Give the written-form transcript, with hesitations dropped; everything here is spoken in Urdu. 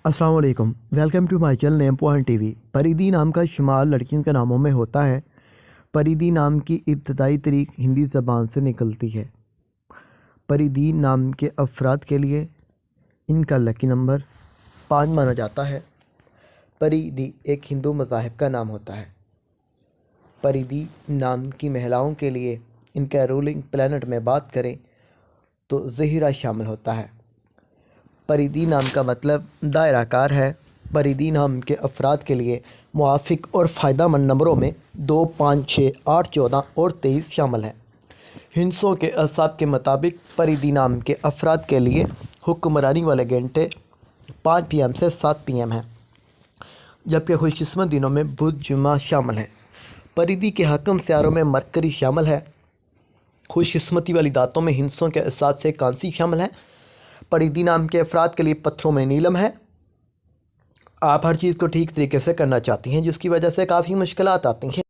السلام علیکم، welcome to my channel name point T V. پریدی نام کا شمار لڑکیوں کے ناموں میں ہوتا ہے۔ پریدی نام کی ابتدائی تاریخ ہندی زبان سے نکلتی ہے۔ پریدی نام کے افراد کے لیے ان کا لکی نمبر 5 مانا جاتا ہے۔ پریدی ایک ہندو مذاہب کا نام ہوتا ہے۔ پریدی نام کی مہیلاؤں کے لیے ان کا رولنگ پلانٹ میں بات کریں تو زہرہ شامل ہوتا ہے۔ پریدی نام کا مطلب دائرہ کار ہے۔ پریدی نام کے افراد کے لیے موافق اور فائدہ مند نمبروں میں 2، 5، 6، 8، 14 اور 23 شامل ہیں۔ ہندسوں کے اعصاب کے مطابق پریدی نام کے افراد کے لیے حکمرانی والے گھنٹے 5 PM سے 7 PM ہیں، جبکہ خوش قسمت دنوں میں بدھ، جمعہ شامل ہیں۔ پریدی کے حاکم سیاروں میں مرکری شامل ہے۔ خوش قسمتی والی دھاتوں میں ہندسوں کے اعصاب سے کانسی شامل ہے۔ پریدی نام کے افراد کے لیے پتھروں میں نیلم ہے۔ آپ ہر چیز کو ٹھیک طریقے سے کرنا چاہتی ہیں، جس کی وجہ سے کافی مشکلات آتی ہیں۔